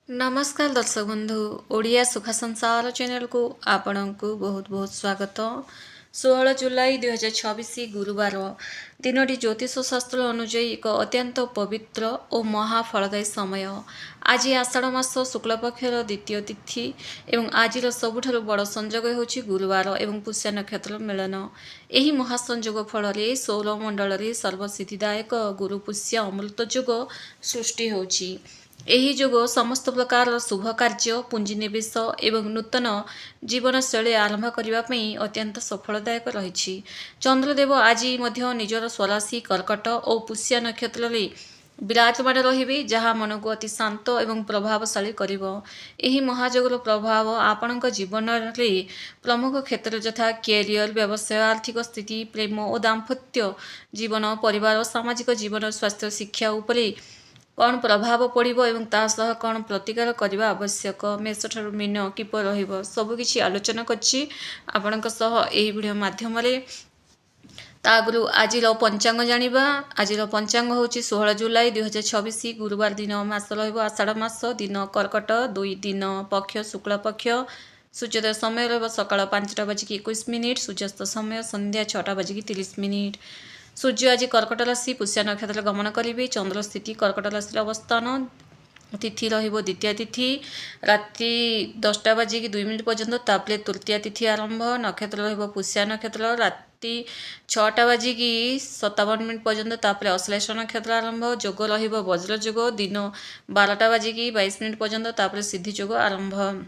नमस्कार दर्शक बंधु ओडिया सुखा संसार चैनल को आपण को बहुत बहुत स्वागत। 16 जुलाई 2026 गुरुवार दिनटी ज्योतिष शास्त्र अनुଯାୟୀ एक अत्यंत पवित्र और महाफलदायी समय। आज आषाढ़ मास शुक्ल पक्षर द्वितीय तिथि एवं आज सबुठारु बड़ संयोग होछि गुरुवार एवं पुष्य नक्षत्र मिलन। एही महासंयोग फल सौरमंडल सर्वसिद्धिदायक गुरु पुष्य अमृत जोग सृष्टि होछि। ଏହି ଯୋଗ ସମସ୍ତ ପ୍ରକାରର ଶୁଭ କାର୍ଯ୍ୟ ପୁଞ୍ଜିନିବେଶ ଏବଂ ନୂତନ ଜୀବନଶୈଳୀ ଆରମ୍ଭ କରିବା ପାଇଁ ଅତ୍ୟନ୍ତ ସଫଳଦାୟକ ରହିଛି। ଚନ୍ଦ୍ରଦେବ ଆଜି ମଧ୍ୟ ନିଜର ସ୍ୱରାଶି କର୍କଟ ଓ ପୁଷ୍ୟ ନକ୍ଷତ୍ରରେ ବିରାଜମାନ ରହିବେ, ଯାହା ମନକୁ ଅତି ଶାନ୍ତ ଏବଂ ପ୍ରଭାବଶାଳୀ କରିବ। ଏହି ମହାଯୋଗର ପ୍ରଭାବ ଆପଣଙ୍କ ଜୀବନରେ ପ୍ରମୁଖ କ୍ଷେତ୍ର ଯଥା କ୍ୟାରିୟର, ବ୍ୟବସାୟ, ଆର୍ଥିକ ସ୍ଥିତି, ପ୍ରେମ ଓ ଦାମ୍ପତ୍ୟ ଜୀବନ, ପରିବାର, ସାମାଜିକ ଜୀବନ, ସ୍ୱାସ୍ଥ୍ୟ, ଶିକ୍ଷା ଉପରେ कौन प्रभाव पड़ो और तासह कौन प्रतिकार करने आवश्यक, मेष ठारू मीन किपर रहिबो सबुकिछि आलोचना करछि आपणक सह एही वीडियो माध्यम आगु आज पंचांग जानिबा। आज पंचांग होछि 16 जुलाई 2026 गुरुवार दिन मास रहिबो आषाढ़ मास, दिन कर्कट, 2 दिन पक्ष शुक्ल पक्ष, सूर्योदय समय रहिबो सकाळ 5:21, सूर्यास्त समय संध्या 6:30। सूर्य आज कर्कट राशि पुष्य नक्षत्र गमन करेंगे। चंद्र स्थिति कर्कट राशि अवस्थान। तिथि रहिबो द्वितीय तिथि राति 10:02 पर्यंत, तापरे तृतीय तिथि आरंभ। नक्षत्र रहिबो पुष्य नक्षत्र राति 6:57 पर्यंत, तापरे अश्लेष नक्षत्र आरंभ। जोग रहिबो वज्र जोग दिन 12:22 पर्यंत, तापरे सिद्धि जोग आरंभ।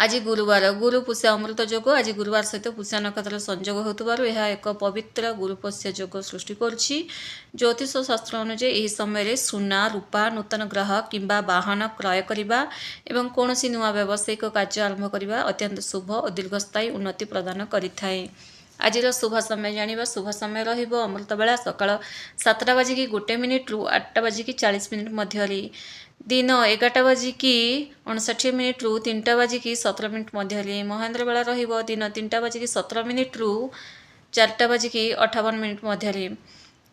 आज गुरुवार गुरु पुष्य अमृत जोग आज गुरुवार सहित पुष्य नक्षत्र संयोग होतबारु यह एक पवित्र गुरु पुष्य जोग सृष्टि करछि। ज्योतिष शास्त्र अनुसार यह समय सुना, रूपा, नूतन ग्रह किंबा वाहन क्रय करने एवं कौनसी नुआ व्यावसायिक कार्य आरंभ करने अत्यंत शुभ और दीर्घस्थायी उन्नति प्रदान करिथाए। आज शुभ समय जानिबा। शुभ समय रहिबो अमृत बेला सकाळ 7:01 रु 8:40 मध्य, दिन 11:59 रु 3:17 मध्य, महेंद्र बेला रहिबो दिन 3:17 रु 4:58 मध्य।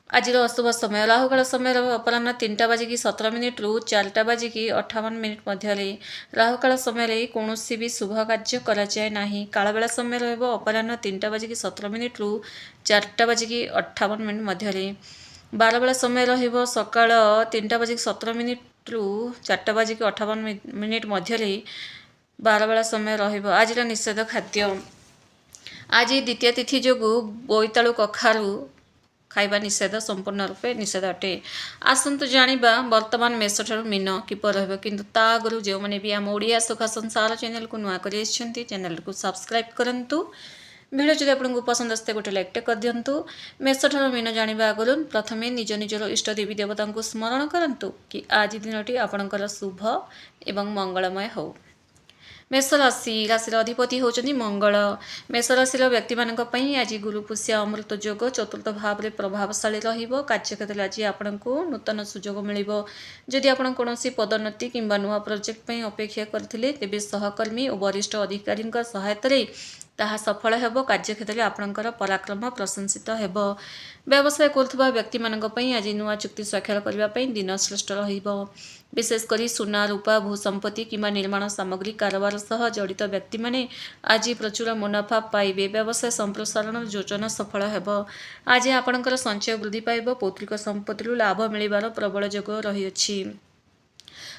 आज अशुभ समय राहुकाल समय अपराह 3:17 रु 4:58 मध्य। राहुकाल समय कौन भी शुभ कार्य कराए नहीं। कालबेला समय रहिबो अपराह 3:17 रु 4:58 मध्य। बारबेला समय रहिबो सकाळ 3:17 रु 4:58 मध्य। बारबेला समय रहिबो। आज निषेध खाद्य। आज द्वितीय तिथि जोगु बोईतालु कखारु खाइबा निषेध, संपूर्ण रूपे निषेध अटे। आसंतु जानिबा वर्तमान मेष ठारू मीन किपर रहबो, किंतु ता आगु जो माने भी आम ओडिया सुखा संसार चैनल को नुआ करि आछंती चैनल को सब्सक्राइब करंतु। वीडियो जदि आपको पसंद आसते गोटे लाइक कर दिंतु। मेष ठारू मीन जानिबा आगु प्रथमे निज निजर इष्ट देवी देवता को स्मरण करंतु कि आज दिनटी आपणकर शुभ एवं मंगलमय हो। मेष राशि राशि अधिपति होचनी मंगल। मेष राशि व्यक्ति मानी आज गुरु पुष्य अमृत जोग चतुर्थ भाव में प्रभावशाली रहिबो। कार्यक्षेत्र आज आपको नूतन सुजोग मिलिबो। जदि आपण कौनसी पदोन्नति किंबा नुआ प्रोजेक्ट पे अपेक्षा करथिले तेबे सहकर्मी और वरिष्ठ अधिकारी सहायता ताहा सफल हेबो। कार्यक्षेत्र में आपणकर पराक्रम प्रशंसित हेबो। व्यवसाय करुवा व्यक्ति मानी आज नुआ चुक्ति स्वाक्षर करने दिन श्रेष्ठ रहिबो। विशेषकर सुना, रूपा, भूसंपत्ति किंबा निर्माण सामग्री कारोबार सह जड़ित व्यक्ति माने आज प्रचुर मुनाफा पाइबे। व्यवसाय संप्रसारण योजना सफल हेबो। आज आपणकर संचय वृद्धि पाइबो। पौत्रिक संपत्ति लाभ मिलिबार प्रबल जोग रहिअछि।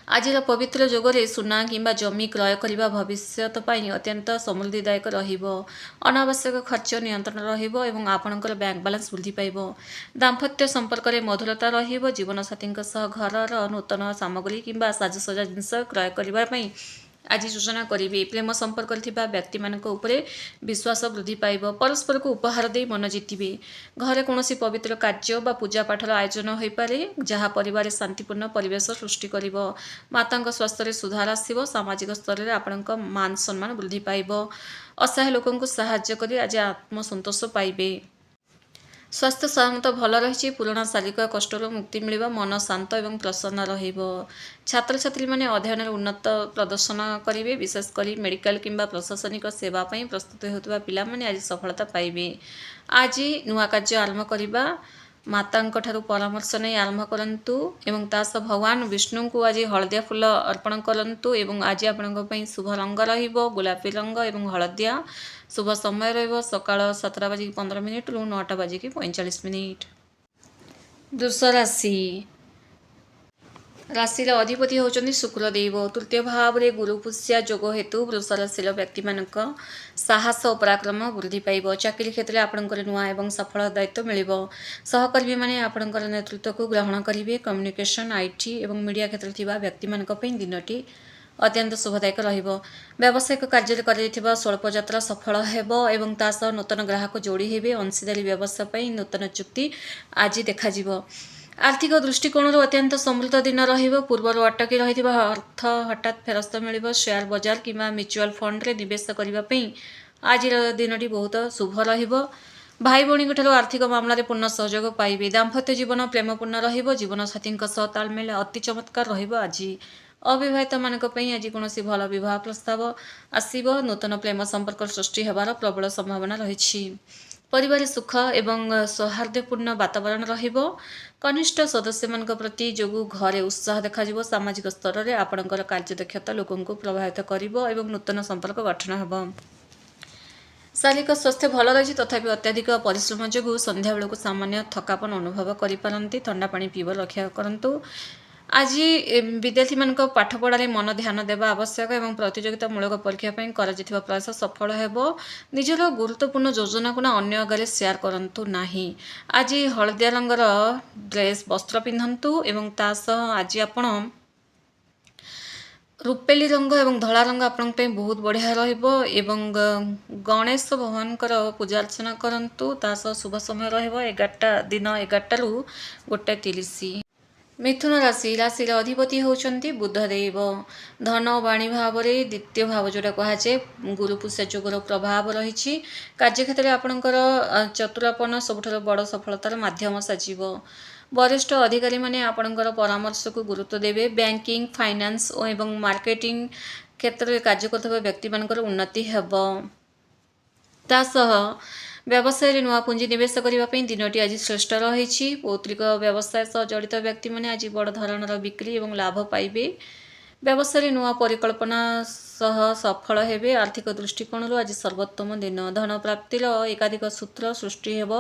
आज पवित्र जोगरे सुना किंबा जमी क्रय करने भविष्यत पाई अत्यंत समृद्धिदायक रहिबो। अनावश्यक खर्च नियंत्रण रहिबो एवं आपणकर बैंक बैलेंस वृद्धि पाइबो। दाम्पत्य संपर्क में मधुरता रहिबो। जीवनसाथी सह घरर नूतन सामग्री किंबा साजसजा जिनस क्रय करने आज योजना करेंगे। प्रेम संपर्क व्यक्ति मानक विश्वास वृद्धि पाइब। परस्पर को उपहार दे मन जितबे। घरे कौन पवित्र कार्य बा पूजा पाठर आयोजन हो पारे, जहाँ परिवार शांतिपूर्ण परिवेश सृष्टि करिब। माता स्वास्थ्य सुधार आसिब। सामाजिक स्तर में आपण मान सम्मान वृद्धि पाइब। असहाय लोक साहाय्य कर आज आत्मसंतोष पाइबे। स्वास्थ्य साधारणतः भल रही। पुराणा शारीरिक कष्टर मुक्ति मिल। मन शांत एवं प्रसन्न रहिबो। छात्र छात्री माने अध्ययन उन्नत प्रदर्शन करेंगे। विशेषकर मेडिकल किंबा प्रशासनिक सेवा प्रस्तुत होता पिला माने आज सफलता पाइबे। आज नुआ कार्य आरंभ करने ମାତାଙ୍କଠାରୁ ପରାମର୍ଶ ନେଇ ଆରମ୍ଭ କରନ୍ତୁ ଏବଂ ତା ସହ ଭଗବାନ ବିଷ୍ଣୁଙ୍କୁ ଆଜି ହଳଦିଆ ଫୁଲ ଅର୍ପଣ କରନ୍ତୁ ଏବଂ ଆଜି ଆପଣଙ୍କ ପାଇଁ ଶୁଭ ରଙ୍ଗ ରହିବ ଗୋଲାପୀ ରଙ୍ଗ ଏବଂ ହଳଦିଆ। ଶୁଭ ସମୟ ରହିବ ସକାଳ 7:15 ରୁ 9:45। ବୃଷ ରାଶି ରାଶିର ଅଧିପତି ହେଉଛନ୍ତି ଶୁକ୍ରଦେବ। ତୃତୀୟ ଭାବରେ ଗୁରୁ ପୁଷ୍ୟା ଯୋଗ ହେତୁ ବୃଷ ରାଶିର ବ୍ୟକ୍ତିମାନଙ୍କ ସାହସ ଓ ପରାକ୍ରମ ବୃଦ୍ଧି ପାଇବ। ଚାକିରି କ୍ଷେତ୍ରରେ ଆପଣଙ୍କର ନୂଆ ଏବଂ ସଫଳ ଦାୟିତ୍ୱ ମିଳିବ। ସହକର୍ମୀମାନେ ଆପଣଙ୍କର ନେତୃତ୍ୱକୁ ଗ୍ରହଣ କରିବେ। କମ୍ୟୁନିକେସନ୍, IT ଏବଂ ମିଡ଼ିଆ କ୍ଷେତ୍ରରେ ଥିବା ବ୍ୟକ୍ତିମାନଙ୍କ ପାଇଁ ଦିନଟି ଅତ୍ୟନ୍ତ ଶୁଭଦାୟକ ରହିବ। ବ୍ୟବସାୟିକ କାର୍ଯ୍ୟରେ କରାଯାଇଥିବା ସ୍ୱଳ୍ପ ଯାତ୍ରା ସଫଳ ହେବ ଏବଂ ତା ସହ ନୂତନ ଗ୍ରାହକ ଯୋଡ଼ି ହେବେ। ଅଂଶୀଦାରୀ ବ୍ୟବସାୟ ପାଇଁ ନୂତନ ଚୁକ୍ତି ଆଜି ଦେଖାଯିବ। ଆର୍ଥିକ ଦୃଷ୍ଟିକୋଣରୁ ଅତ୍ୟନ୍ତ ସମୃଦ୍ଧ ଦିନ ରହିବ। ପୂର୍ବରୁ ଅଟକି ରହିଥିବା ଅର୍ଥ ହଠାତ୍ ଫେରସ୍ତ ମିଳିବ। ସେୟାର ବଜାର କିମ୍ବା ମ୍ୟୁଚୁଆଲ ଫଣ୍ଡରେ ନିବେଶ କରିବା ପାଇଁ ଆଜିର ଦିନଟି ବହୁତ ଶୁଭ ରହିବ। ଭାଇ ଭଉଣୀଙ୍କଠାରୁ ଆର୍ଥିକ ମାମଲାରେ ପୂର୍ଣ୍ଣ ସହଯୋଗ ପାଇବେ। ଦାମ୍ପତ୍ୟ ଜୀବନ ପ୍ରେମପୂର୍ଣ୍ଣ ରହିବ। ଜୀବନସାଥୀଙ୍କ ସହ ତାଳମେଳ ଅତି ଚମତ୍କାର ରହିବ ଆଜି। ଅବିବାହିତମାନଙ୍କ ପାଇଁ ଆଜି କୌଣସି ଭଲ ବିବାହ ପ୍ରସ୍ତାବ ଆସିବ। ନୂତନ ପ୍ରେମ ସମ୍ପର୍କ ସୃଷ୍ଟି ହେବାର ପ୍ରବଳ ସମ୍ଭାବନା ରହିଛି। ପରିବାରରେ ସୁଖ ଏବଂ ସୌହାର୍ଦ୍ଦ୍ୟପୂର୍ଣ୍ଣ ବାତାବରଣ ରହିବ। କନିଷ୍ଠ ସଦସ୍ୟମାନଙ୍କ ପ୍ରତି ଯୋଗୁଁ ଘରେ ଉତ୍ସାହ ଦେଖାଯିବ। ସାମାଜିକ ସ୍ତରରେ ଆପଣଙ୍କର କାର୍ଯ୍ୟଦକ୍ଷତା ଲୋକଙ୍କୁ ପ୍ରଭାବିତ କରିବ ଏବଂ ନୂତନ ସମ୍ପର୍କ ଗଠନ ହେବ। ଶାରୀରିକ ସ୍ୱାସ୍ଥ୍ୟ ଭଲ ରହିଛି ତଥାପି ଅତ୍ୟଧିକ ପରିଶ୍ରମ ଯୋଗୁଁ ସନ୍ଧ୍ୟାବେଳକୁ ସାମାନ୍ୟ ଥକାପନ ଅନୁଭବ କରିପାରନ୍ତି। ଥଣ୍ଡା ପାଣି ପିଇବା ରକ୍ଷା କରନ୍ତୁ। ଆଜି ବିଦ୍ୟାର୍ଥୀମାନଙ୍କ ପାଠପଢ଼ାରେ ମନ ଧ୍ୟାନ ଦେବା ଆବଶ୍ୟକ ଏବଂ ପ୍ରତିଯୋଗିତାମୂଳକ ପରୀକ୍ଷା ପାଇଁ କରାଯାଇଥିବା ପ୍ରୟାସ ସଫଳ ହେବ। ନିଜର ଗୁରୁତ୍ୱପୂର୍ଣ୍ଣ ଯୋଜନାକୁ ଅନ୍ୟ ଆଗରେ ସେୟାର କରନ୍ତୁ ନାହିଁ। ଆଜି ହଳଦିଆ ରଙ୍ଗର ବସ୍ତ୍ର ପିନ୍ଧନ୍ତୁ ଏବଂ ତା ସହ ଆଜି ଆପଣ ରୂପେଲି ରଙ୍ଗ ଏବଂ ଧଳା ରଙ୍ଗ ଆପଣଙ୍କ ପାଇଁ ବହୁତ ବଢ଼ିଆ ରହିବ ଏବଂ ଗଣେଶ ଭଗବାନଙ୍କର ପୂଜା ଅର୍ଚ୍ଚନା କରନ୍ତୁ। ତା ସହ ଶୁଭ ସମୟ ରହିବ ଦିନ 11ଟାରୁ 1:30। ମିଥୁନ ରାଶିର ଅଧିପତି ହେଉଛନ୍ତି ବୁଧଦେବ। ଧନ ଓ ବାଣୀ ଭାବରେ ଦ୍ୱିତୀୟ ଭାବ ଯେଉଁଟା କୁହାଯାଏ ଗୁରୁ ପୁଷ୍ୟା ଯୋଗର ପ୍ରଭାବ ରହିଛି। କାର୍ଯ୍ୟକ୍ଷେତ୍ରରେ ଆପଣଙ୍କର ଚତୁରାପନ ସବୁଠାରୁ ବଡ଼ ସଫଳତାର ମାଧ୍ୟମ ସାଜିବ। ବରିଷ୍ଠ ଅଧିକାରୀମାନେ ଆପଣଙ୍କର ପରାମର୍ଶକୁ ଗୁରୁତ୍ୱ ଦେବେ। ବ୍ୟାଙ୍କିଂ, ଫାଇନାନ୍ସ ଏବଂ ମାର୍କେଟିଂ କ୍ଷେତ୍ରରେ କାର୍ଯ୍ୟ କରୁଥିବା ବ୍ୟକ୍ତିମାନଙ୍କର ଉନ୍ନତି ହେବ। ତା ସହ ବ୍ୟବସାୟରେ ନୂଆ ପୁଞ୍ଜି ନିବେଶ କରିବା ପାଇଁ ଦିନଟି ଆଜି ଶ୍ରେଷ୍ଠ ରହିଛି। ପୌତ୍ରିକ ବ୍ୟବସାୟ ସହ ଜଡ଼ିତ ବ୍ୟକ୍ତିମାନେ ଆଜି ବଡ଼ ଧରଣର ବିକ୍ରି ଏବଂ ଲାଭ ପାଇବେ। ବ୍ୟବସାୟରେ ନୂଆ ପରିକଳ୍ପନା ସହ ସଫଳ ହେବେ। ଆର୍ଥିକ ଦୃଷ୍ଟିକୋଣରୁ ଆଜି ସର୍ବୋତ୍ତମ ଦିନ। ଧନ ପ୍ରାପ୍ତିର ଏକାଧିକ ସୂତ୍ର ସୃଷ୍ଟି ହେବ।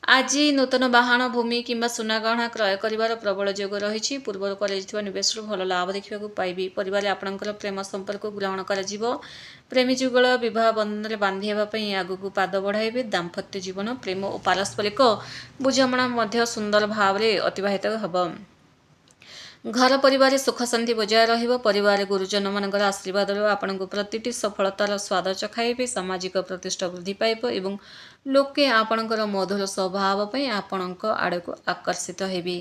ଆଜି ନୂତନ ବାହନ, ଭୂମି କିମ୍ବା ସୁନା ଗହଣା କ୍ରୟ କରିବାର ପ୍ରବଳ ଯୋଗ ରହିଛି। ପୂର୍ବରୁ କରାଯାଇଥିବା ନିବେଶରୁ ଭଲ ଲାଭ ଦେଖିବାକୁ ପାଇବେ। ପରିବାରରେ ଆପଣଙ୍କର ପ୍ରେମ ସମ୍ପର୍କକୁ ଗ୍ରହଣ କରାଯିବ। ପ୍ରେମୀ ଯୁଗଳ ବିବାହ ବନ୍ଧନରେ ବାନ୍ଧି ହେବା ପାଇଁ ଆଗକୁ ପାଦ ବଢ଼ାଇବେ। ଦାମ୍ପତ୍ୟ ଜୀବନ, ପ୍ରେମ ଓ ପାରସ୍ପରିକ ବୁଝାମଣା ମଧ୍ୟ ସୁନ୍ଦର ଭାବରେ ଅତିବାହିତ ହେବ। ଘର ପରିବାରରେ ସୁଖ ଶାନ୍ତି ବଜାୟ ରହିବ। ପରିବାରରେ ଗୁରୁଜନମାନଙ୍କର ଆଶୀର୍ବାଦରୁ ଆପଣଙ୍କୁ ପ୍ରତିଟି ସଫଳତାର ସ୍ୱାଦ ଚଖାଇବେ। ସାମାଜିକ ପ୍ରତିଷ୍ଠା ବୃଦ୍ଧି ପାଇବ ଏବଂ ଲୋକେ ଆପଣଙ୍କର ମଧୁର ସ୍ୱଭାବ ପାଇଁ ଆପଣଙ୍କ ଆଡ଼କୁ ଆକର୍ଷିତ ହେବେ।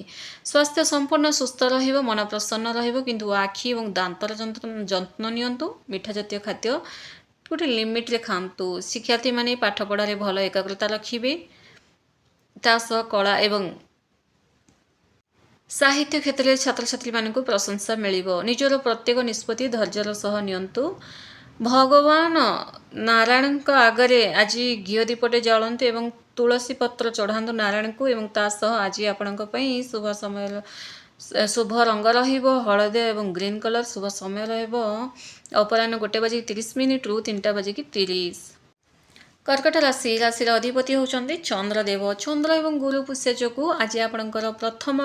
ସ୍ୱାସ୍ଥ୍ୟ ସମ୍ପୂର୍ଣ୍ଣ ସୁସ୍ଥ ରହିବ। ମନ ପ୍ରସନ୍ନ ରହିବ କିନ୍ତୁ ଆଖି ଏବଂ ଦାନ୍ତର ଯତ୍ନ ନିଅନ୍ତୁ। ମିଠା ଜାତୀୟ ଖାଦ୍ୟ ଗୋଟେ ଲିମିଟରେ ଖାଆନ୍ତୁ। ଶିକ୍ଷାର୍ଥୀମାନେ ପାଠପଢ଼ାରେ ଭଲ ଏକାଗ୍ରତା ରଖିବେ। ତା ସହ କଳା ଏବଂ ସାହିତ୍ୟ କ୍ଷେତ୍ରରେ ଛାତ୍ରଛାତ୍ରୀମାନଙ୍କୁ ପ୍ରଶଂସା ମିଳିବ। ନିଜର ପ୍ରତ୍ୟେକ ନିଷ୍ପତ୍ତି ଧୈର୍ଯ୍ୟର ସହ ନିଅନ୍ତୁ। ଭଗବାନ ନାରାୟଣଙ୍କ ଆଗରେ ଆଜି ଘିଅ ଦୀପଟେ ଜାଳନ୍ତୁ ଏବଂ ତୁଳସୀ ପତ୍ର ଚଢ଼ାନ୍ତୁ ନାରାୟଣଙ୍କୁ ଏବଂ ତା ସହ ଆଜି ଆପଣଙ୍କ ପାଇଁ ଶୁଭ ରଙ୍ଗ ରହିବ ହଳଦିଆ ଏବଂ ଗ୍ରୀନ୍ କଲର୍। ଶୁଭ ସମୟ ରହିବ ଅପରାହ୍ନ 1:30 ରୁ 3:30। କର୍କଟ ରାଶିର ଅଧିପତି ହେଉଛନ୍ତି ଚନ୍ଦ୍ରଦେବ। ଚନ୍ଦ୍ର ଏବଂ ଗୁରୁ ପୁଷ୍ୟା ଯୋଗୁଁ ଆଜି ଆପଣଙ୍କର ପ୍ରଥମ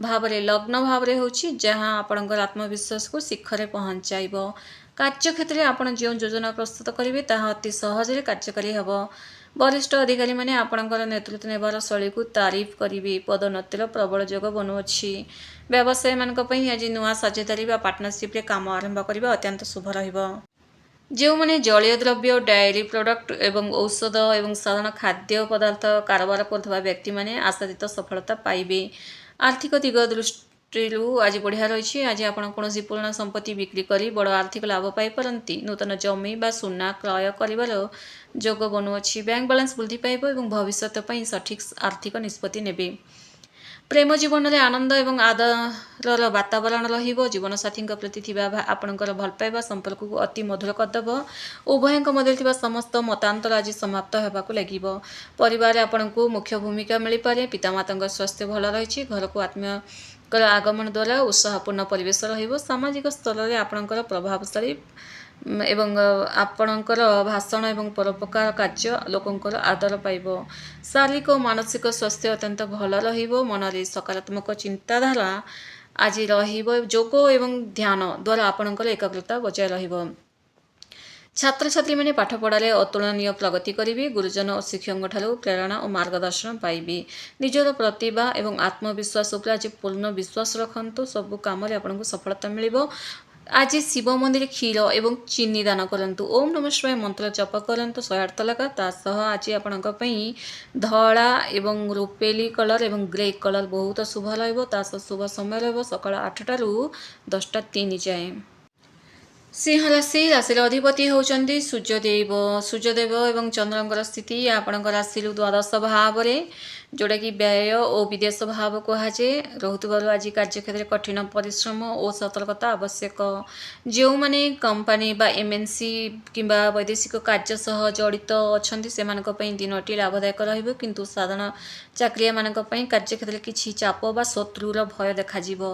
ଭାବରେ ଲଗ୍ନ ଭାବରେ ହେଉଛି ଯାହା ଆପଣଙ୍କର ଆତ୍ମବିଶ୍ୱାସକୁ ଶିଖରରେ ପହଞ୍ଚାଇବ। କାର୍ଯ୍ୟକ୍ଷେତ୍ରରେ ଆପଣ ଯେଉଁ ଯୋଜନା ପ୍ରସ୍ତୁତ କରିବେ ତାହା ଅତି ସହଜରେ କାର୍ଯ୍ୟକାରୀ ହେବ। ବରିଷ୍ଠ ଅଧିକାରୀମାନେ ଆପଣଙ୍କର ନେତୃତ୍ୱ ନେବାର ଶୈଳୀକୁ ତାରିଫ କରିବେ। ପଦୋନ୍ନତିର ପ୍ରବଳ ଯୋଗ ବନୁଅଛି। ବ୍ୟବସାୟୀମାନଙ୍କ ପାଇଁ ଆଜି ନୂଆ ସାଝେଦାରୀ ବା ପାର୍ଟନରସିପ୍ରେ କାମ ଆରମ୍ଭ କରିବା ଅତ୍ୟନ୍ତ ଶୁଭ ରହିବ। ଯେଉଁମାନେ ଜଳୀୟ ଦ୍ରବ୍ୟ, ଡାଏରୀ ପ୍ରଡକ୍ଟ ଏବଂ ଔଷଧ ଏବଂ ସାଧାରଣ ଖାଦ୍ୟ ପଦାର୍ଥ କାରବାର କରୁଥିବା ବ୍ୟକ୍ତିମାନେ ଆଶାତୀତ ସଫଳତା ପାଇବେ। ଆର୍ଥିକ ଦିଗ ଦୃଷ୍ଟିରୁ ଆଜି ବଢ଼ିଆ ରହିଛି। ଆଜି ଆପଣ କୌଣସି ପୁରୁଣା ସମ୍ପତ୍ତି ବିକ୍ରି କରି ବଡ଼ ଆର୍ଥିକ ଲାଭ ପାଇପାରନ୍ତି। ନୂତନ ଜମି ବା ସୁନା କ୍ରୟ କରିବାର ଯୋଗ ବନୁଅଛି। ବ୍ୟାଙ୍କ ବାଲାନ୍ସ ବୃଦ୍ଧି ପାଇବ ଏବଂ ଭବିଷ୍ୟତ ପାଇଁ ସଠିକ୍ ଆର୍ଥିକ ନିଷ୍ପତ୍ତି ନେବେ। प्रेम जीवन में आनंद एवं आदर वातावरण रहिबो। जीवनसाथी प्रति आपणकर भल पाइबा संपर्क को अति मधुर करदेव। उभय मध्य थिबा समस्त मतांतर आज समाप्त होबाकू लागिबो। परिवार आपन को मुख्य भूमिका मिल पारे। पितामाता स्वास्थ्य भल रही। घर को आत्मीय आगमन द्वारा उत्साहपूर्ण परिवेश रहिबो। सामाजिक स्तर में आपणकर प्रभावशाली एवं आपणकर भाषण एवं परोपकार कार्य लोकंकर आदर पाइबो। शारीरिक और मानसिक स्वास्थ्य अत्यंत भल रहिबो। मनरे सकारात्मक चिंताधारा आज रहिबो। योग एवं ध्यान द्वारा आपणकर एकाग्रता बजाय रहिबो। छात्र छात्री मैंने पाठ पढ़ारे अतुलनीय प्रगति करेंगे। गुरुजन और शिक्षकों ठारू प्रेरणा और मार्गदर्शन पाइबे। निजर प्रतिभा एवं आत्मविश्वास उपर आज पूर्ण विश्वास रखंतु। सब काम आपको सफलता मिलिबो। आज शिव मंदिर क्षीर एवं चीनी दान करंतु। ओम नमः शिवाय मंत्र जप करंतु 108 लगा। तासह आज आपणक पई धला एवं रुपेली कलर एवं ग्रे कलर बहुत शुभ रहिबो। तासह शुभ समय रहिबो सकाळ 8 रु 10:03 जाए। सिंह राशि राशि अधिपति होचंदी सूर्यदेव। सूर्यदेव एवं चंद्रंकर स्थिति आपणक राशि द्वादश भाव जोटा कि व्यय और विदेश भाव कहुए रोथुबारु आज कार्यक्षेत्र कठिन परिश्रम और सतर्कता आवश्यक। जो माने कंपनी बा एमएनसी किंबा वैदेशिक कार्य सह जड़ित अच्छा से दिनटी लाभदायक रहिबो। किंतु साधारण चाकरिया मानक पई कार्यक्षेत्र किछि चाप बा शत्रुर भय देखाजिबो।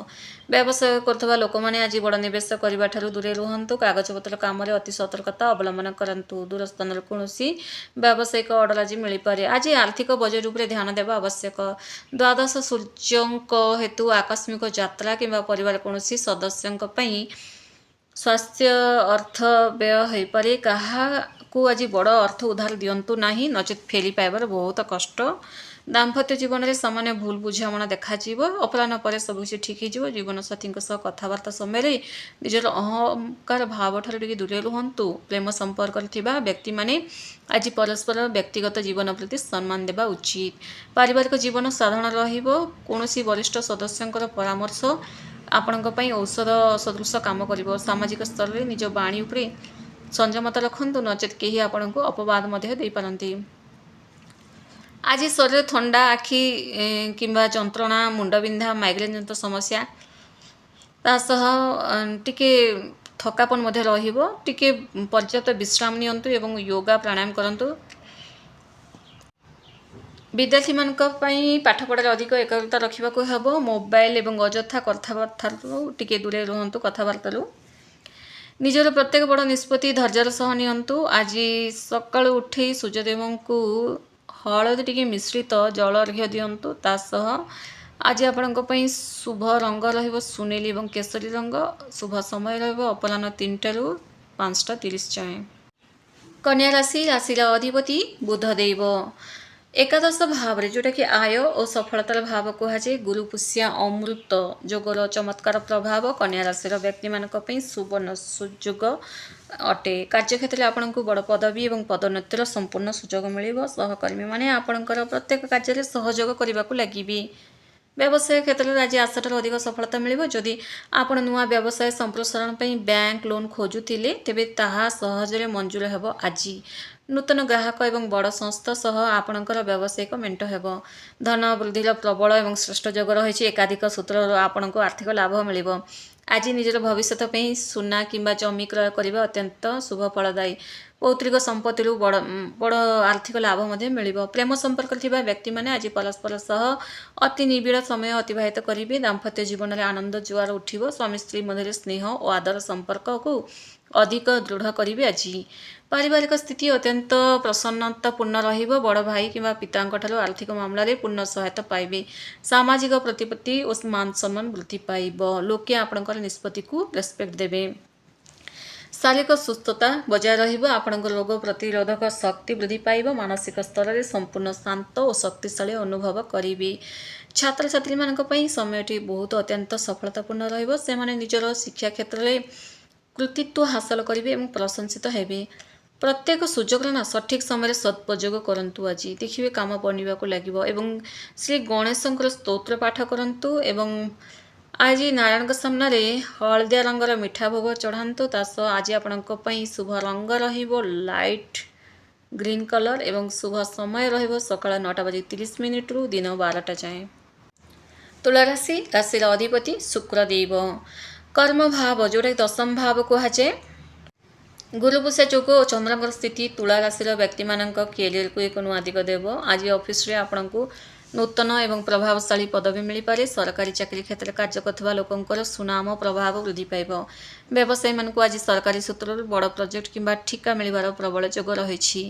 व्यवसाय करथबा लोक माने आज बड़ निवेश करबा ठारू दूरे रुहंतु। कागजपत्र काम रे अति सतर्कता अवलंबन करंतु। दूर स्थान कोनोसी व्यावसायिक ऑर्डर आज मिल पारे। आज आर्थिक बजेट उपरे ध्यान देबा आवश्यक। द्वादश सूर्यंक हेतु आकस्मिक यात्रा किंबा परिवार कोनोसी सदस्यंक पई स्वास्थ्य अर्थ व्यय हो पारे। को आज बड़ अर्थ उधार दियंतु नाही नचेत फेरी पाइबार बहुत कष्ट। दाम्पत्य जीवन में सामान्य भूल बुझामणा देखा अपराह्न पर सब किसी ठीक हो। जीवन साथी कथबार्ता समय निजर अहंकार भाव ठार दूरे रुहंतु। प्रेम संपर्क व्यक्ति माने आज परस्पर व्यक्तिगत जीवन प्रति सम्मान देवा उचित। पारिवारिक जीवन साधारण रहिबो। कोनोसी वरिष्ठ सदस्यंकर परामर्श आपणक पई औषध सदृश काम करिबो। सामाजिक स्तर में निज बाणी उपरे संयमता रखंतु नचेत केही आपणको अपवाद मध्ये देई पारंती। आज शरीर थंडा आखि किंबा जंत्रणा मुंडबिंधा माइग्रेन जंत समस्या तासह टिके थकापन मध्ये रहिबो। टिके पर्याप्त विश्राम नियंतु एवं योगा प्राणायाम करंतु। विद्यार्थी मानक पई पाठ पढ़ारे अधिक एकाग्रता रखिबा को हेबो। मोबाइल एवं अजथा कथाबार्ता टिके दूरे रुहंतु। कथाबार्ता निजर प्रत्येक बड़ निष्पत्ति धैर्यर सह नियंतु। आज सकाळु उठी सूर्यदेव को हलदी टिके मिश्रित जल अर्घ्य दियंतु। तासह आज आपणक पई शुभ रंग रहिबो सुनेली एवं केसरी रंग। शुभ समय रहिबो अपराह्न 3 रु 5:30 जाए। कन्या राशि राशि अधिपति बुधदेव एकादश भाव जोटा कि आय और सफलतार भाव कहुए। गुरु पुष्या अमृत जोगर चमत्कार प्रभाव कन्या राशि व्यक्ति मानक पई सुवर्ण सुयोग अटे। कार्यक्षेत्र आपन को बड़ पदवी एवं पदोन्नतिर संपूर्ण सुयोग मिलिबो। सहकर्मी माने आपणकर प्रत्येक कार्य सहयोग करने को लगिबे। व्यवसाय क्षेत्र में आज आशाठार अधिक सफलता मिलिबो। जदि आपण नुआ व्यवसाय संप्रसारण पई बैंक लोन खोजुथिले तेबे ताहा सहजरे मंजूर हेबो। आज नूतन ग्राहक एवं बड़ संस्था सह आपणकर व्यावसायिक मेंट हेबो। धन वृद्धिर प्रबल एवं श्रेष्ठ योग रही। एकाधिक सूत्र आपन को आर्थिक लाभ मिलिबो। आज निजर भविष्य पे सुना किंबा जमी क्रय करने अत्यंत शुभ फलदायी। पौत्रिक संपत्ति बड़ आर्थिक लाभ मिलिबो। प्रेम संपर्क थिबा व्यक्ति माने आज परस्पर सह अति निबिड़ समय अतिबाहित करेंगे। दाम्पत्य जीवन में आनंद जुआर उठिबो। स्वामी स्त्री मध्य स्नेह और आदर संपर्क को अधिक दृढ़ करेंगे। आज पारिवारिक स्थिति अत्यंत प्रसन्नतापूर्ण रहिबो। बड़ भाई किंबा पितांक ठारू आर्थिक मामला रे पूर्ण सहायता पाइबे। सामाजिक प्रतिपत्ति और मान सम्मान वृद्धि पाइबो। लोके आपणकर निष्पत्ति को रेस्पेक्ट देबे। शारीरिक सुस्थता बजाय रहिबो। आपणकर रोग प्रतिरोधक शक्ति वृद्धि पाइबो। मानसिक स्तर में संपूर्ण शांत और शक्तिशाली अनुभव करेंगे। छात्र छात्री मानक पई समयटी बहुत अत्यंत सफलतापूर्ण रहिबो। से माने निजर शिक्षा क्षेत्र में कृतित्व हासिल करेंगे और प्रशंसित हेबे। प्रत्येक सुजोग ना सठिक समय सदुपयोग करंतु। आज देखिए काम बनवा को लगिबो एवं श्री गणेशंकर स्तोत्र पाठ करंतु। एवं आज नारायण सामने हलदिया रंगर मिठा भोग चढ़ातु। तास आज आपणक पई शुभ रंग रहिबो लाइट ग्रीन कलर एवं शुभ समय रहिबो सकाळ 9:30 रु दिन 12टा जाए। ତୁଳା ରାଶି ରାଶିର ଅଧିପତି ଶୁକ୍ରଦେବ। କର୍ମ ଭାବ ଯେଉଁଟାକି ଦଶମ ଭାବ କୁହାଯାଏ। ଗୁରୁପୁଷା ଯୋଗ ଓ ଚନ୍ଦ୍ରଙ୍କର ସ୍ଥିତି ତୁଳା ରାଶିର ବ୍ୟକ୍ତିମାନଙ୍କ କ୍ୟାରିୟରକୁ ଏକ ନୂଆ ଦିଗ ଦେବ। ଆଜି ଅଫିସରେ ଆପଣଙ୍କୁ ନୂତନ ଏବଂ ପ୍ରଭାବଶାଳୀ ପଦବୀ ମିଳିପାରେ। ସରକାରୀ ଚାକିରି କ୍ଷେତ୍ରରେ କାର୍ଯ୍ୟ କରୁଥିବା ଲୋକଙ୍କର ସୁନାମ ପ୍ରଭାବ ବୃଦ୍ଧି ପାଇବ। ବ୍ୟବସାୟୀମାନଙ୍କୁ ଆଜି ସରକାରୀ ସୂତ୍ରରୁ ବଡ଼ ପ୍ରୋଜେକ୍ଟ କିମ୍ବା ଠିକା ମିଳିବାର ପ୍ରବଳ ଯୋଗ ରହିଛି।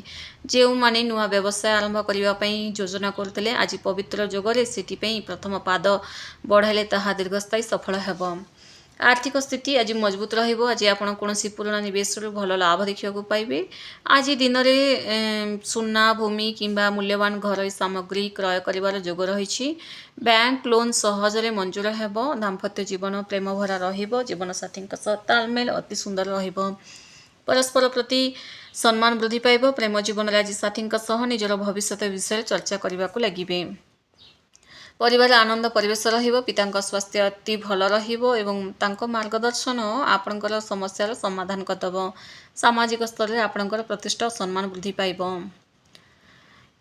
ଯେଉଁମାନେ ନୂଆ ବ୍ୟବସାୟ ଆରମ୍ଭ କରିବା ପାଇଁ ଯୋଜନା କରୁଥିଲେ ଆଜି ପବିତ୍ର ଯୋଗରେ ସେଥିପାଇଁ ପ୍ରଥମ ପାଦ ବଢ଼ାଇଲେ ତାହା ଦୀର୍ଘସ୍ଥାୟୀ ସଫଳ ହେବ। ଆର୍ଥିକ ସ୍ଥିତି ଆଜି ମଜବୁତ ରହିବ। ଆଜି ଆପଣ କୌଣସି ପୁରୁଣା ନିବେଶରୁ ଭଲ ଲାଭ ଦେଖିବାକୁ ପାଇବେ। ଆଜି ଦିନରେ ସୁନା ଭୂମି କିମ୍ବା ମୂଲ୍ୟବାନ ଘରୋଇ ସାମଗ୍ରୀ କ୍ରୟ କରିବାର ଯୋଗ ରହିଛି। ବ୍ୟାଙ୍କ ଲୋନ୍ ସହଜରେ ମଞ୍ଜୁର ହେବ। ଦାମ୍ପତ୍ୟ ଜୀବନ ପ୍ରେମ ଭରା ରହିବ। ଜୀବନସାଥୀଙ୍କ ସହ ତାଳମେଳ ଅତି ସୁନ୍ଦର ରହିବ। ପରସ୍ପର ପ୍ରତି ସମ୍ମାନ ବୃଦ୍ଧି ପାଇବ। ପ୍ରେମ ଜୀବନରେ ଆଜି ସାଥୀଙ୍କ ସହ ନିଜର ଭବିଷ୍ୟତ ବିଷୟରେ ଚର୍ଚ୍ଚା କରିବାକୁ ଲାଗିବେ। ପରିବାର ଆନନ୍ଦ ପରିବେଶ ରହିବ। ପିତାଙ୍କ ସ୍ୱାସ୍ଥ୍ୟ ଅତି ଭଲ ରହିବ ଏବଂ ତାଙ୍କ ମାର୍ଗଦର୍ଶନ ଆପଣଙ୍କର ସମସ୍ୟାର ସମାଧାନ କରିଦେବ। ସାମାଜିକ ସ୍ତରରେ ଆପଣଙ୍କର ପ୍ରତିଷ୍ଠା ଓ ସମ୍ମାନ ବୃଦ୍ଧି ପାଇବ।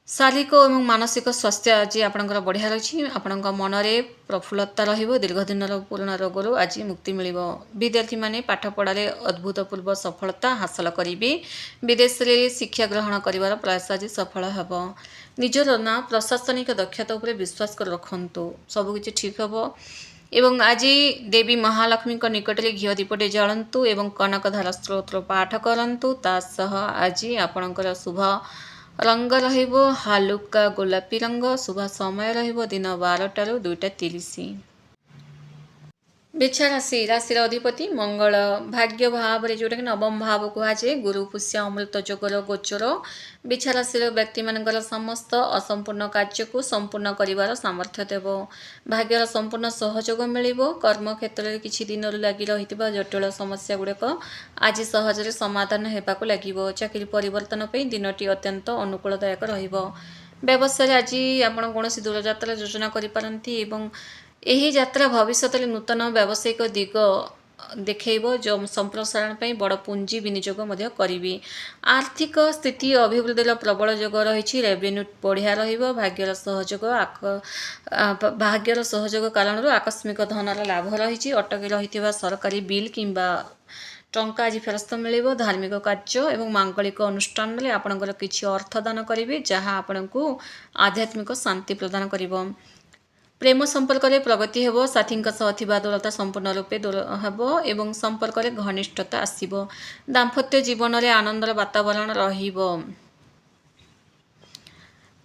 ଶାରୀରିକ ଏବଂ ମାନସିକ ସ୍ୱାସ୍ଥ୍ୟ ଆଜି ଆପଣଙ୍କର ବଢ଼ିଆ ରହିଛି। ଆପଣଙ୍କ ମନରେ ପ୍ରଫୁଲ୍ଲତା ରହିବ। ଦୀର୍ଘଦିନର ପୁରୁଣା ରୋଗରୁ ଆଜି ମୁକ୍ତି ମିଳିବ। ବିଦ୍ୟାର୍ଥୀମାନେ ପାଠପଢ଼ାରେ ଅଭୂତପୂର୍ବ ସଫଳତା ହାସଲ କରିବେ। ବିଦେଶରେ ଶିକ୍ଷା ଗ୍ରହଣ କରିବାର ପ୍ରୟାସ ଆଜି ସଫଳ ହେବ। ନିଜର ପ୍ରଶାସନିକ ଦକ୍ଷତା ଉପରେ ବିଶ୍ୱାସ କରି ରଖନ୍ତୁ। ସବୁକିଛି ଠିକ୍ ହେବ ଏବଂ ଆଜି ଦେବୀ ମହାଲକ୍ଷ୍ମୀଙ୍କ ନିକଟରେ ଘିଅ ଦୀପଟେ ଜାଳନ୍ତୁ ଏବଂ କନକଧାରା ସ୍ତୋତ୍ର ପାଠ କରନ୍ତୁ। ତା ସହ ଆଜି ଆପଣଙ୍କର ଶୁଭ ରଙ୍ଗ ରହିବ ହାଲୁକା ଗୋଲାପୀ ରଙ୍ଗ। ଶୁଭ ସମୟ ରହିବ ଦିନ 12ଟାରୁ 2ଟା 30। ବିଛା ରାଶି ରାଶିର ଅଧିପତି ମଙ୍ଗଳ। ଭାଗ୍ୟ ଭାବରେ ଯେଉଁଟାକି ନବମ ଭାବ କୁହାଯାଏ। ଗୁରୁ ପୁଷ୍ୟ ଅମୃତ ଯୋଗର ଗୋଚର ବିଛା ରାଶିର ବ୍ୟକ୍ତିମାନଙ୍କର ସମସ୍ତ ଅସମ୍ପୂର୍ଣ୍ଣ କାର୍ଯ୍ୟକୁ ସମ୍ପୂର୍ଣ୍ଣ କରିବାର ସାମର୍ଥ୍ୟ ଦେବ। ଭାଗ୍ୟର ସମ୍ପୂର୍ଣ୍ଣ ସହଯୋଗ ମିଳିବ। କର୍ମକ୍ଷେତ୍ରରେ କିଛି ଦିନରୁ ଲାଗି ରହିଥିବା ଜଟିଳ ସମସ୍ୟା ଗୁଡ଼ିକ ଆଜି ସହଜରେ ସମାଧାନ ହେବାକୁ ଲାଗିବ। ଚାକିରି ପରିବର୍ତ୍ତନ ପାଇଁ ଦିନଟି ଅତ୍ୟନ୍ତ ଅନୁକୂଳଦାୟକ ରହିବ। ବ୍ୟବସାୟରେ ଆଜି ଆପଣ କୌଣସି ଦୂରଯାତ୍ରା ଯୋଜନା କରିପାରନ୍ତି ଏବଂ ଏହି ଯାତ୍ରା ଭବିଷ୍ୟତରେ ନୂତନ ବ୍ୟବସାୟିକ ଦିଗ ଦେଖାଇବ। ସମ୍ପ୍ରସାରଣ ପାଇଁ ବଡ଼ ପୁଞ୍ଜି ବିନିଯୋଗ ମଧ୍ୟ କରିବେ। ଆର୍ଥିକ ସ୍ଥିତି ଅଭିବୃଦ୍ଧିର ପ୍ରବଳ ଯୋଗ ରହିଛି। ରେଭିନ୍ୟୁ ବଢ଼ିଆ ରହିବ। ଭାଗ୍ୟର ସହଯୋଗ କାରଣରୁ ଆକସ୍ମିକ ଧନର ଲାଭ ରହିଛି। ଅଟକି ରହିଥିବା ସରକାରୀ ବିଲ୍ କିମ୍ବା ଟଙ୍କା ଆଜି ଫେରସ୍ତ ମିଳିବ। ଧାର୍ମିକ କାର୍ଯ୍ୟ ଏବଂ ମାଙ୍ଗଳିକ ଅନୁଷ୍ଠାନରେ ଆପଣଙ୍କର କିଛି ଅର୍ଥ ଦାନ କରିବେ ଯାହା ଆପଣଙ୍କୁ ଆଧ୍ୟାତ୍ମିକ ଶାନ୍ତି ପ୍ରଦାନ କରିବ। ପ୍ରେମ ସମ୍ପର୍କରେ ପ୍ରଗତି ହେବ। ସାଥୀଙ୍କ ସହ ଥିବା ଦୂରତା ସମ୍ପୂର୍ଣ୍ଣ ରୂପେ ଦୂର ହେବ ଏବଂ ସମ୍ପର୍କରେ ଘନିଷ୍ଠତା ଆସିବ। ଦାମ୍ପତ୍ୟ ଜୀବନରେ ଆନନ୍ଦର ବାତାବରଣ ରହିବ।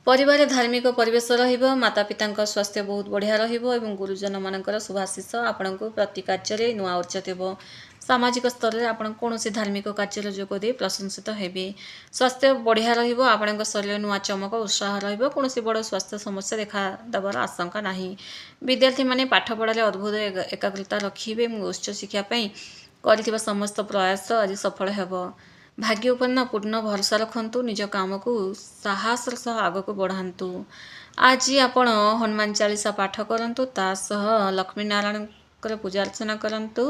ପରିବାରରେ ଧାର୍ମିକ ପରିବେଶ ରହିବ। ମାତା ପିତାଙ୍କ ସ୍ୱାସ୍ଥ୍ୟ ବହୁତ ବଢ଼ିଆ ରହିବ ଏବଂ ଗୁରୁଜନମାନଙ୍କର ଶୁଭାଶିଷ ଆପଣଙ୍କୁ ପ୍ରତି କାର୍ଯ୍ୟରେ ନୂଆ ଉର୍ଜା ଦେବ। ସାମାଜିକ ସ୍ତରରେ ଆପଣ କୌଣସି ଧାର୍ମିକ କାର୍ଯ୍ୟରେ ଯୋଗ ଦେଇ ପ୍ରଶଂସିତ ହେବେ। ସ୍ୱାସ୍ଥ୍ୟ ବଢ଼ିଆ ରହିବ। ଆପଣଙ୍କ ଶରୀରରେ ନୂଆ ଚମକ ଉତ୍ସାହ ରହିବ। କୌଣସି ବଡ଼ ସ୍ୱାସ୍ଥ୍ୟ ସମସ୍ୟା ଦେଖା ଦେବାର ଆଶଙ୍କା ନାହିଁ। ବିଦ୍ୟାର୍ଥୀମାନେ ପାଠପଢ଼ାରେ ଅଦ୍ଭୁତ ଏକାଗ୍ରତା ରଖିବେ ଏବଂ ଉଚ୍ଚ ଶିକ୍ଷା ପାଇଁ କରିଥିବା ସମସ୍ତ ପ୍ରୟାସ ଆଜି ସଫଳ ହେବ। ଭାଗ୍ୟ ଉପରେ ପୂର୍ଣ୍ଣ ଭରସା ରଖନ୍ତୁ। ନିଜ କାମକୁ ସାହସର ସହ ଆଗକୁ ବଢ଼ାନ୍ତୁ। ଆଜି ଆପଣ ହନୁମାନ ଚାଳିଶା ପାଠ କରନ୍ତୁ। ତା ସହ ଲକ୍ଷ୍ମୀ ନାରାୟଣଙ୍କର ପୂଜା ଅର୍ଚ୍ଚନା କରନ୍ତୁ।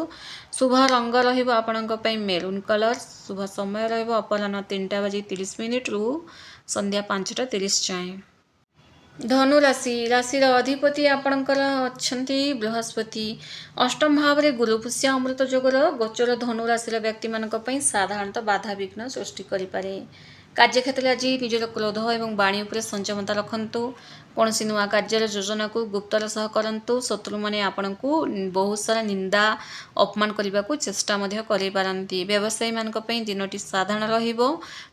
ଶୁଭ ରଙ୍ଗ ରହିବ ଆପଣଙ୍କ ପାଇଁ ମେରୁନ୍ କଲର୍। ଶୁଭ ସମୟ ରହିବ ଅପରାହ୍ନ 3ଟା30ରୁ ସନ୍ଧ୍ୟା 5ଟା30 ଯାଏଁ। ଧନୁ ରାଶି ରାଶିର ଅଧିପତି ଆପଣଙ୍କର ଅଛନ୍ତି ବୃହସ୍ପତି। ଅଷ୍ଟମ ଭାବରେ ଗୁରୁ ପୁଷ୍ୟ ଅମୃତ ଯୋଗର ଗୋଚର ଧନୁ ରାଶିର ବ୍ୟକ୍ତିମାନଙ୍କ ପାଇଁ ସାଧାରଣତଃ ବାଧାବିଘ୍ନ ସୃଷ୍ଟି କରିପାରେ। କାର୍ଯ୍ୟକ୍ଷେତ୍ରରେ ଆଜି ନିଜର କ୍ରୋଧ ଏବଂ ବାଣୀ ଉପରେ ସଂଯମତା ରଖନ୍ତୁ। କୌଣସି ନୂଆ କାର୍ଯ୍ୟର ଯୋଜନାକୁ ଗୁପ୍ତର ସହ କରନ୍ତୁ। ଶତ୍ରୁମାନେ ଆପଣଙ୍କୁ ବହୁତ ସାରା ନିନ୍ଦା ଅପମାନ କରିବାକୁ ଚେଷ୍ଟା ମଧ୍ୟ କରିପାରନ୍ତି। ବ୍ୟବସାୟୀମାନଙ୍କ ପାଇଁ ଦିନଟି ସାଧାରଣ ରହିବ।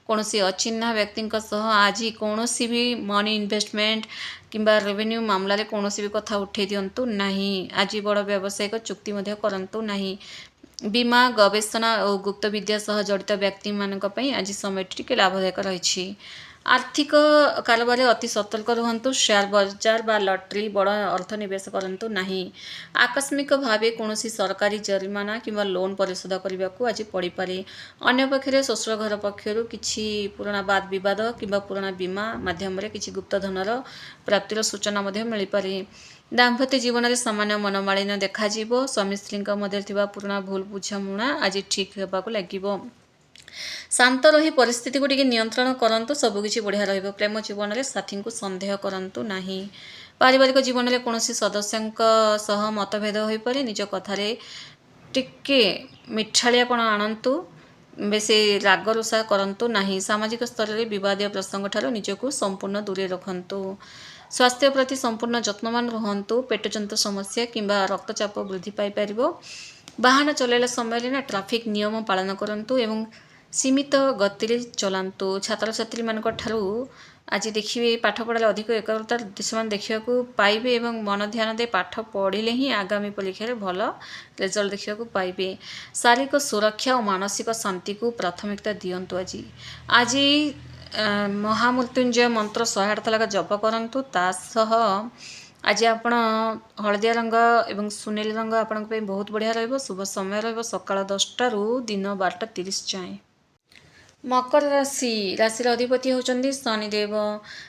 କୌଣସି ଅଚିହ୍ନା ବ୍ୟକ୍ତିଙ୍କ ସହ ଆଜି କୌଣସି ବି ମନି ଇନଭେଷ୍ଟମେଣ୍ଟ କିମ୍ବା ରେଭିନ୍ୟୁ ମାମଲାରେ କୌଣସି ବି କଥା ଉଠାଇ ଦିଅନ୍ତୁ ନାହିଁ। ଆଜି ବଡ଼ ବ୍ୟବସାୟିକ ଚୁକ୍ତି ମଧ୍ୟ କରନ୍ତୁ ନାହିଁ। ବୀମା ଗବେଷଣା ଓ ଗୁପ୍ତ ବିଦ୍ୟା ସହ ଜଡ଼ିତ ବ୍ୟକ୍ତିମାନଙ୍କ ପାଇଁ ଆଜି ସମୟଟି ଟିକେ ଲାଭଦାୟକ ରହିଛି। ଆର୍ଥିକ କାରବାରରେ ଅତି ସତର୍କ ରୁହନ୍ତୁ। ସେୟାର ବଜାର ବା ଲଟେରୀ ବଡ଼ ଅର୍ଥ ନିବେଶ କରନ୍ତୁ ନାହିଁ। ଆକସ୍ମିକ ଭାବେ କୌଣସି ସରକାରୀ ଜରିମାନା କିମ୍ବା ଲୋନ୍ ପରିଶୋଧ କରିବାକୁ ଆଜି ପଡ଼ିପାରେ। ଅନ୍ୟପକ୍ଷରେ ଶ୍ୱଶୁର ଘର ପକ୍ଷରୁ କିଛି ପୁରୁଣା ବାଦ ବିବାଦ କିମ୍ବା ପୁରୁଣା ବୀମା ମାଧ୍ୟମରେ କିଛି ଗୁପ୍ତ ଧନର ପ୍ରାପ୍ତିର ସୂଚନା ମଧ୍ୟ ମିଳିପାରେ। ଦାମ୍ପତ୍ୟ ଜୀବନରେ ସାମାନ୍ୟ ମନମାଳିନ୍ୟ ଦେଖାଯିବ। ସ୍ୱାମୀ ସ୍ତ୍ରୀଙ୍କ ମଧ୍ୟରେ ଥିବା ପୁରୁଣା ଭୁଲ ବୁଝାମଣା ଆଜି ଠିକ୍ ହେବାକୁ ଲାଗିବ। ଶାନ୍ତ ରହି ପରିସ୍ଥିତିକୁ ଟିକେ ନିୟନ୍ତ୍ରଣ କରନ୍ତୁ। ସବୁକିଛି ବଢ଼ିଆ ରହିବ। ପ୍ରେମ ଜୀବନରେ ସାଥୀଙ୍କୁ ସନ୍ଦେହ କରନ୍ତୁ ନାହିଁ। पारिवारिक जीवन में कौन सदस्यों सह मतभेद हो पारे निज कथार टिके मिठापण आणतु बेसी राग रुषा करंतु नहीं। सामाजिक स्तर में विवादीय प्रसंग ठार निजक संपूर्ण दूरे रखंतु। स्वास्थ्य प्रति संपूर्ण जत्नवान रुहंतु। पेटजनित समस्या किंबा रक्तचाप वृद्धि पाई परिबो। वाहन चलैला समय ना ट्रैफिक नियम पालन करंतु एवं सीमित गति चलांतु। छात्र छात्री मान आज देखिए पाठ पढ़ाले अधिक एकाग्रता से देखा पाइबे एवं मन ध्यान दे पाठ पढ़िले ही आगामी परीक्षा भल रिजल्ट देखा पाइबे। शारीरिक सुरक्षा और मानसिक शांति को प्राथमिकता दियंतु। आज महामृत्युंजय मंत्र 108 लगा जप करंतु। तासह आज आपण हलदिया रंग एवं सुनेली रंग आपण बहुत बढ़िया रहिबो। शुभ समय रहिबो सकाळ 10टा रु दिन 12:30 जाए। मकर राशि राशि अधिपति होचंदी शनिदेव।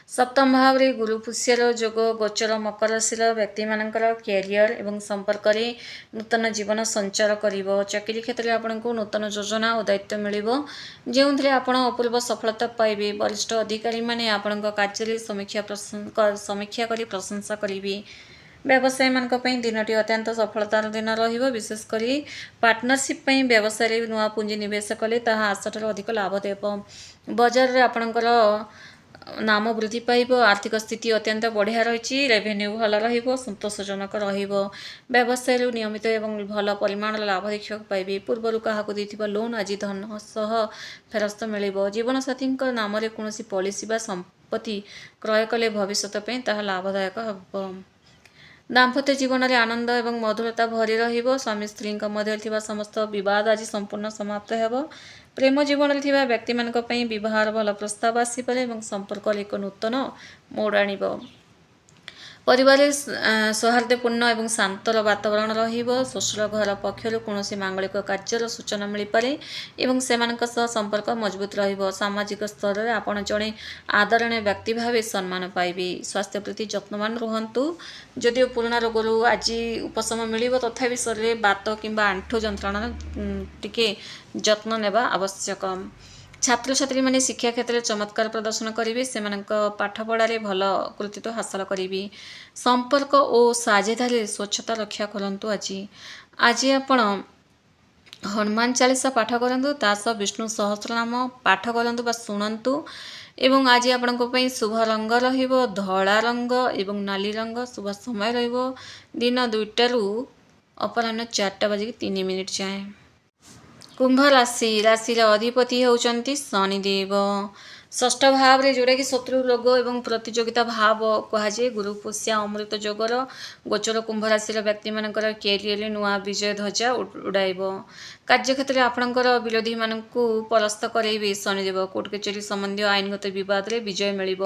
सप्तम भाव रे गुरु पुष्यर जोग गोचर मकर राशि व्यक्ति मानकर कैरियर एवं संपर्क रे नूतन जीवन संचार करिवो। चाकरी क्षेत्र में आपन को नूतन योजना और दायित्व मिलिबो जेउंथरे आपण अपूर्व सफलता पाइबे। वरिष्ठ अधिकारी माने आपन कार्य समीक्षा करी प्रशंसा करिवे। व्यवसाय मानक दिनटी अत्यंत सफलतार दिन रहिबो। विशेषकर पार्टनरशिप व्यवसाय नुआ पुंजी निवेश कले ताहा आशाठार अधिक लाभ देव। बजार रे आपणकर नाम वृद्धि पाइब। आर्थिक स्थिति अत्यंत बढ़िया रही। रेवेन्यू भल रहिबो संतोषजनक रहिबो। व्यवसाय नियमित एवं भल परिमाण लाभ देखा पाइबे। पूर्वर क्या देथिबा लोन आज धन सह फेरस्त मिलिबो। जीवन साथी नाम रे कोनोसी पॉलिसी बा संपत्ति क्रय कले भविष्यत ताहा लाभदायक हबो। दाम्पत्य जीवन में आनंद एवं मधुरता भरी रहिबो। स्वामी स्त्री मध्य थिबा समस्त विवाद आज संपूर्ण समाप्त हेबो। प्रेम जीवन में थिबा व्यक्ति मानक पई विवाहर भल प्रस्ताव आसीपारे एवं संपर्क एक नूतन मोड़ आनिबो। परिवार सौहार्दपूर्ण एवं शांतर वातावरण रहिबो। ससुर घर पक्षर कौनसी मांगलिक कार्यर सूचना मिल पारे एवं सेमानक सह संपर्क मजबूत रहिबो। सामाजिक स्तर में आपण जड़े आदरणीय व्यक्ति भाव सम्मान पाइबे। स्वास्थ्य प्रति जत्नवान रुहंतु। जदिओ पुराना रोगरू आज उपशम मिलिबो तथापि शरीर बात किंबा आंठु जंत्रणा टिके जत्न नेबा आवश्यक। छात्र छात्री माने शिक्षा क्षेत्र में चमत्कार प्रदर्शन करेंगे। से पाठ पढ़ारे भल कृतित्व हासिल करेंगे। संपर्क और साझेदारी स्वच्छता रक्षा करंतु। आज आपण हनुमान चालीसा पाठ करंतु। तासह विष्णु सहस्रनाम पाठ करंतु बा शुणंतु। एवं आज आपण शुभ रंग रहिबो धला रंग एवं नाली रंग। शुभ समय रहिबो दिन 2टा रु अपराह्न 4:03 जाए। कुंभ राशि राशि अधिपति होचंती शनिदेव। षष्ठ भाव रे जोड़ा कि शत्रु रोग एवं प्रतियोगिता भाव कहुए। गुरु पुष्या अमृत जोगर गोचर कुंभ राशि व्यक्ति मानकर कैरियर नुआ विजय ध्वजा उड़ाइब। कार्यक्षेत्र में आपणकर विरोधी मानक परास्त करेबे शनिदेव। कोर्ट कचेरी संबंधी आईनगत विवाद रे विजय मिलिब।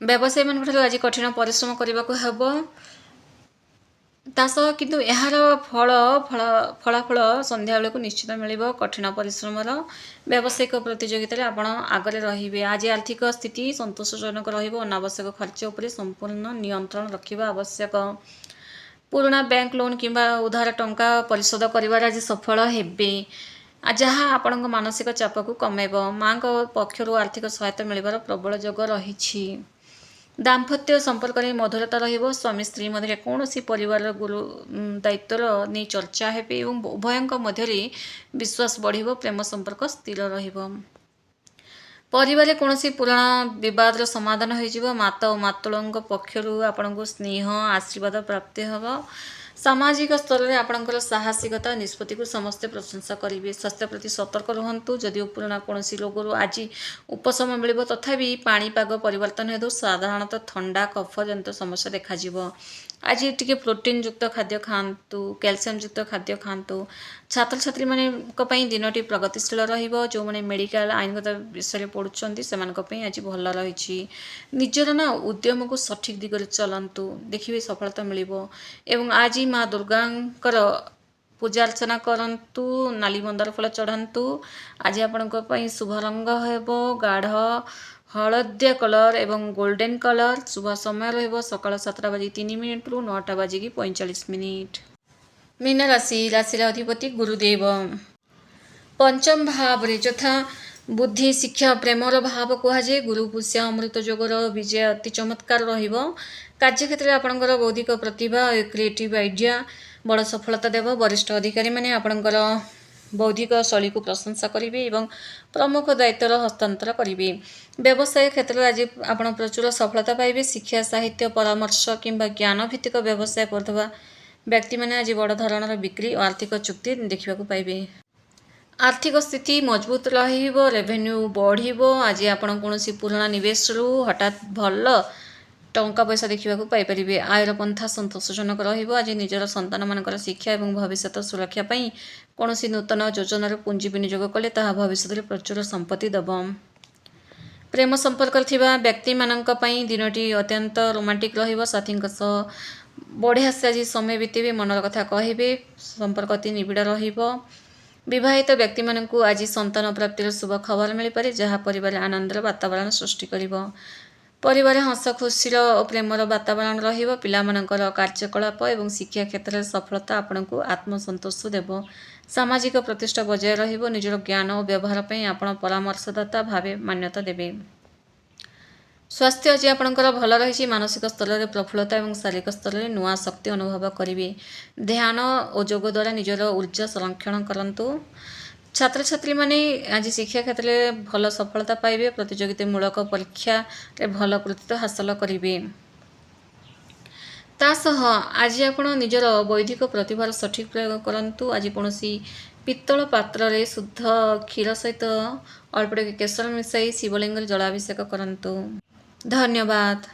व्यवसायी मान आज कठिन परिश्रम करने को हेबो। तासह किंतु यार फलाफल संध्या बेलू निश्चित मिल। कठिन परिश्रम व्यावसायिक प्रतियोगिता आपण आगरे रहिबे। आज आर्थिक स्थिति संतोषजनक रहिबो। अनावश्यक खर्च उपरे संपूर्ण नियंत्रण रखिबा आवश्यक। पुराना बैंक लोन किंबा उधार टंका परिशोध करिवार आज सफल हेबे। जहाँ आपण मानसिक चाप को कमेब। माँ पक्षर आर्थिक सहायता मिलबार प्रबल योग रही। दाम्पत्य संपर्क में मधुरता रहिबो। स्वामी स्त्री मध्य कौन परिवार गुरु दायित्व नहीं चर्चा हेबे एवं उभयों मध्य विश्वास बढ़िबो। प्रेम संपर्क स्थिर रहिबो। परिवार कौन पुराना विवाद समाधान हो। माता और मातुल पक्षर आपण को स्नेह आशीर्वाद प्राप्ति हेबो। सामाजिक स्तर में आपणकर साहसिकता निष्पत्ति को समस्ते प्रशंसा करेंगे। स्वास्थ्य प्रति सतर्क रुहंतु। जदिओ पुराना कौन रोगरू आज उपशम मिल तथापि पाणीपाग परिवर्तन हेतु साधारणतः ठंडा कफ जनित समस्या देखा। आज टिके प्रोटीन युक्त खाद्य खातु। कैल्शियम युक्त खाद्य खातु। छात्र छात्री मानी दिनटी प्रगतिशील रहिबो। जो माने मेडिकल आईनगत विषय पढ़ुचंती सेमानक आज भल रही। निजर ना उद्यम को सठिक दिगरे चलंतु देखिए सफलता मिलिबो। एवं आज माँ दुर्गांकर पूजा अर्चना करंतु। नाली मंदार फल चढ़ातु। आज आपण शुभ रंग हेबो गाढ़ हलदिया कलर एवं गोल्डन कलर। शुभ समय रहिबो सकाळ 7:03 रु 9:45। मीन राशि राशि अधिपति गुरुदेव। पंचम भाव रे यथा बुद्धि शिक्षा प्रेमर भाव कहुए गुरु पुष्य अमृत जोगर विजय अति चमत्कार कार्यक्षेत्र में आपंकर बौद्धिक प्रतिभा क्रिएटिव आइडिया बड़ सफलता देव वरिष्ठ अधिकारी मैंने आपंकर बौद्धिक शैली को प्रशंसा करेंगे और प्रमुख दायित्वर हस्तांतर करेंगे। व्यवसाय क्षेत्र में आज आप प्रचुर सफलता पाइबे। शिक्षा साहित्य परामर्श किंबा ज्ञान भित्तिक व्यवसाय करथबा व्यक्ति मैंने आज बड़ धरणर बिक्री और आर्थिक चुक्ति देखा पाइबे। आर्थिक स्थिति मजबूत रहिबो, रेवेन्यू बढ़िबो। आज आपण कोनोसी पुराना निवेश रु हठात भल टंका पैसा देखा पाइपर। आयर पंथा संतोषजनक रहिबो। आज निजर संतान मानकर शिक्षा और भविष्य सुरक्षा पाई कोनोसी नूतन योजनार पुंजी विनियोग कले ताहा भविष्य में प्रचुर संपत्ति देव। प्रेम संपर्क थिबा व्यक्ति मानक पई दिनटी अत्यंत रोमांटिक रहिबो। साथी बढ़िया से आज समय बीतेबे, मनर कथा कहिबे, संपर्क अति निबिड़ रहिबो। विवाहित व्यक्ति मानकु आज संतान प्राप्तिर शुभ खबर मिल पारे, जहाँ परिवार आनंदर वातावरण सृष्टि करिबो। परिवार हस खुशीर और प्रेमर वातावरण रहिबो। पिलामानकर कार्यकलाप और शिक्षा क्षेत्र में सफलता आपनकु आत्मसंतोष देव। सामाजिक प्रतिष्ठा बजाय रहिबो। निजर ज्ञान और व्यवहार पई आपण परामर्शदाता भावे मान्यता देबे। स्वास्थ्य आज आपंकर भल रही। मानसिक स्तर में प्रफुल्लता और शारीरिक स्तर में नुआ शक्ति अनुभव करेंगे। ध्यान और योग द्वारा निजर ऊर्जा संरक्षण करंतु। छात्र छात्री माने आज शिक्षा क्षेत्र में भल सफलता पाइबे। प्रतियोगितामूलक परीक्षा रे भल कृतित्व हासिल करेंगे। तासह आज आपण निजर बौद्धिक प्रतिभार सठिक प्रयोग करंतु। आज कौनसी पित्तल पात्र रे शुद्ध क्षीर सहित अल्प केसर मिसाई शिवलिंग जलाभिषेक करंतु। धन्यवाद।